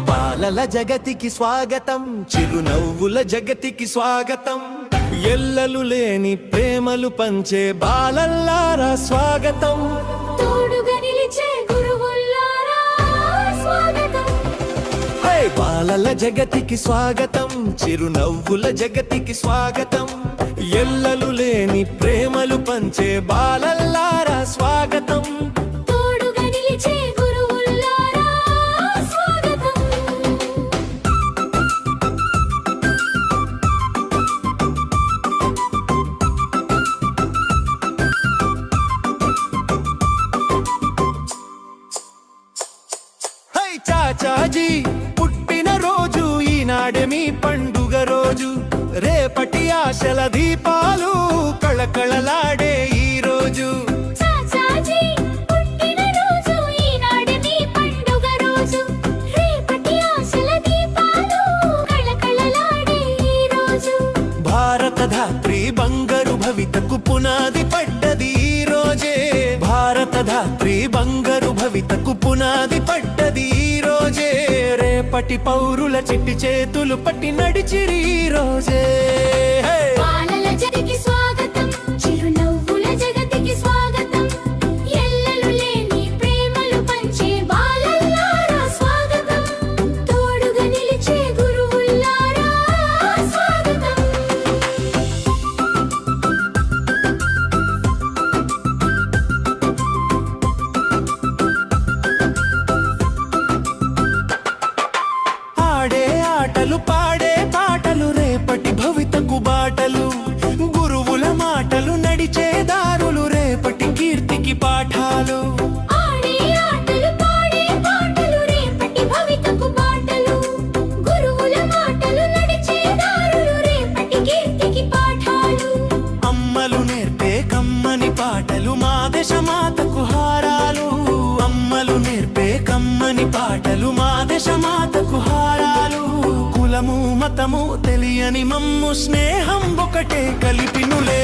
బాలల జగతికి స్వాగతం, చిరునవ్వుల జగతికి స్వాగతం, ఎల్లలు లేని ప్రేమలు పంచే బాలల్లారా స్వాగతం, తోడుగా నిలిచే గురువుల్లారా స్వాగతం. బాలల జగతికి స్వాగతం, చిరునవ్వుల జగతికి స్వాగతం, ఎల్లలు లేని ప్రేమలు పంచే బాలల్లారా స్వాగతం, తోడుగా నిలిచే గురువుల్లారా స్వాగతం. హై చాచాజీ పుట్టిన రోజు ఈనాడే మీ పండుగ రోజు, రేపటి ఆశల దీపాలు కళకళలాడే ఈ రోజు. చాచాజీ పుట్టిన రోజు ఈనాడే మీ పండుగ రోజు, రేపటి ఆశల దీపాలు కళకళలాడే ఈ రోజు. భారత ధాత్రి బంగారు భవితకు పునాది పడ్డది ఈ రోజే, భారత ధాత్రి బంగారు భవితకు పునాది పడ్డది ఈ రోజే, రేపటి పౌరుల చిట్టి చేతులు పట్టి నడిచిరి ఈ రోజే. బాలల జగతికి స్వాగతం, చిరునవ్వుల జగతికి స్వాగతం, ఎల్లలు లేని ప్రేమలు పంచే బాలల్లారా స్వాగతం, తోడుగా నిలిచే గురువుల్లారా స్వాగతం. ఆడే ఆటలు పాడే పాటలు రేపటి భవితకు బాటలు, గురువుల మాటలు నడిచే దారులు రేపటి కీర్తికి పాఠాలు. ఆడే ఆటలు పాడే పాటలు రేపటి భవితకు బాటలు, గురువుల మాటలు నడిచే దారులు రేపటి కీర్తికి పాఠాలు. అమ్మలు నేర్పే కమ్మని పాటలు మా దేశమాతకు హారాలు, అమ్మలు నేర్పే కమ్మని పాటలు మా దేశమాతకు హారాలు. కులము మతము తెలియని మమ్ము స్నేహం ఒకటే కలిపినులే.